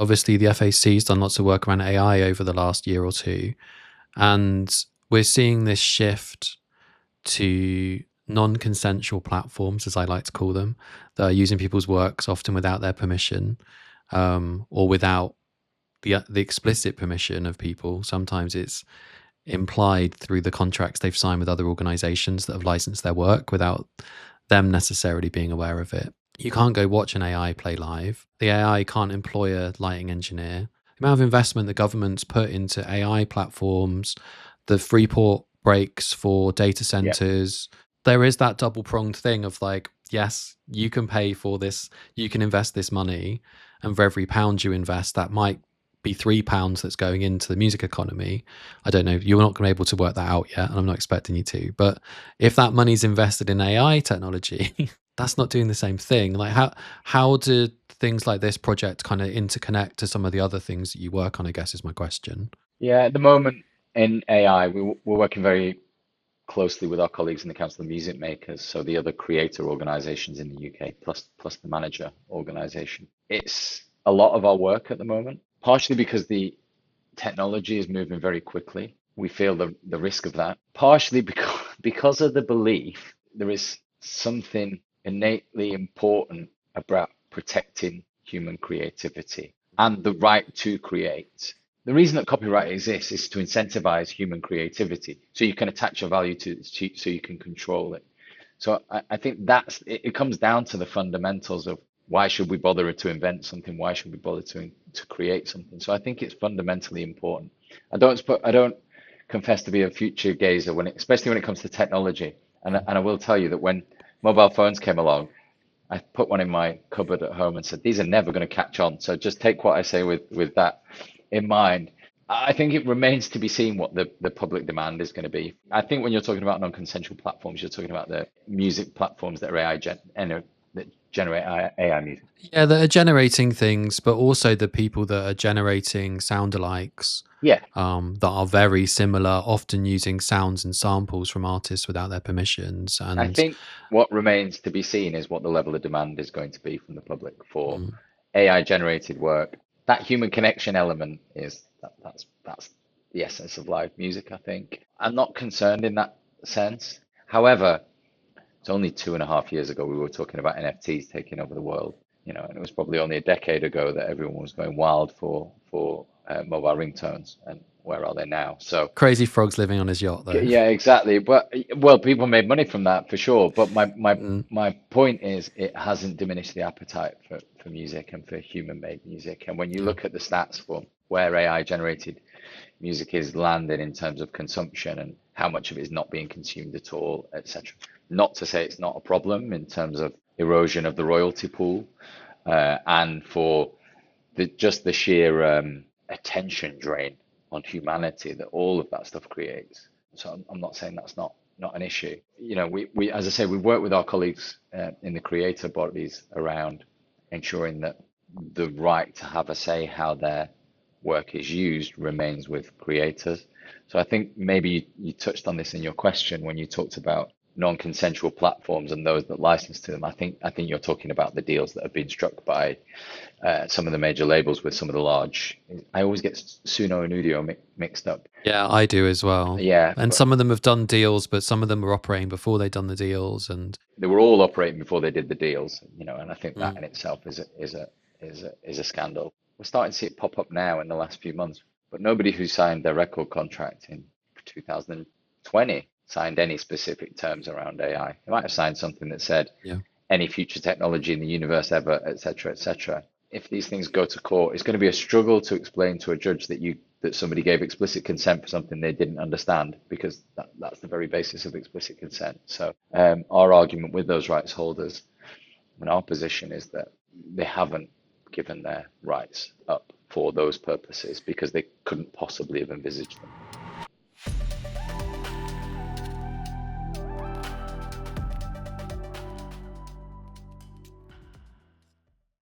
Obviously, the FAC's done lots of work around AI over the last year or two, and we're seeing this shift to non-consensual platforms, as I like to call them, that are using people's works often without their permission, or without the explicit permission of people. Sometimes it's implied through the contracts they've signed with other organizations that have licensed their work without them necessarily being aware of it. You can't go watch an AI play live. The AI can't employ a lighting engineer. The amount of investment the government's put into AI platforms, the Freeport breaks for data centers, there is that double pronged thing of like, yes, you can pay for this, you can invest this money, and for every pound you invest, that might be £3 that's going into the music economy. I don't know. You're not going to be able to work that out yet, and I'm not expecting you to. But if that money's invested in AI technology, that's not doing the same thing. Like how do things like this project kind of interconnect to some of the other things that you work on, I guess is my question. Yeah, at the moment in AI, we're working very closely with our colleagues in the Council of Music Makers, so the other creator organizations in the UK, plus the manager organization. It's a lot of our work at the moment, partially because the technology is moving very quickly. We feel the risk of that, partially because of the belief there is something innately important about protecting human creativity and the right to create. The reason that copyright exists is to incentivize human creativity, so you can attach a value to it, so you can control it. So I think it comes down to the fundamentals of why should we bother to invent something? Why should we bother to create something? So I think it's fundamentally important. I don't confess to be a future gazer especially when it comes to technology. And I will tell you that when mobile phones came along, I put one in my cupboard at home and said, these are never going to catch on. So just take what I say with that in mind. I think it remains to be seen what the public demand is going to be. I think when you're talking about non-consensual platforms, you're talking about the music platforms that are that generate AI music. Yeah, that are generating things, but also the people that are generating sound-alikes, Yeah, that are very similar, often using sounds and samples from artists without their permissions. I And think what remains to be seen is what the level of demand is going to be from the public for mm, AI generated work. That human connection element that's the essence of live music, I think. I'm not concerned in that sense. However, it's only 2.5 years ago we were talking about NFTs taking over the world, and it was probably only a decade ago that everyone was going wild for mobile ringtones, and where are they now? So Crazy Frog's living on his yacht, though. yeah, exactly. But well, people made money from that for sure. But Mm, my point is, it hasn't diminished the appetite for music and for human-made music. And when you yeah. look at the stats for where AI-generated music is landing in terms of consumption and how much of it is not being consumed at all, etc. Not to say it's not a problem in terms of erosion of the royalty pool, and for just the sheer attention drain on humanity that all of that stuff creates. So I'm not saying that's not an issue. We as I say, we work with our colleagues in the creator bodies around ensuring that the right to have a say how their work is used remains with creators. So I think maybe you touched on this in your question when you talked about non-consensual platforms and those that license to them. I think you're talking about the deals that have been struck by some of the major labels with some of the large. I always get Suno and Udio mixed up. Yeah, I do as well. Yeah, And but some of them have done deals, but some of them were operating before they'd done the deals. And they were all operating before they did the deals, and I think that mm, in itself is a scandal. We're starting to see it pop up now in the last few months, but nobody who signed their record contract in 2020 signed any specific terms around AI. They might have signed something that said yeah, any future technology in the universe ever, etc., etc. If these things go to court, it's going to be a struggle to explain to a judge that somebody gave explicit consent for something they didn't understand, because that's the very basis of explicit consent. So our argument with those rights holders and our position is that they haven't given their rights up for those purposes because they couldn't possibly have envisaged them.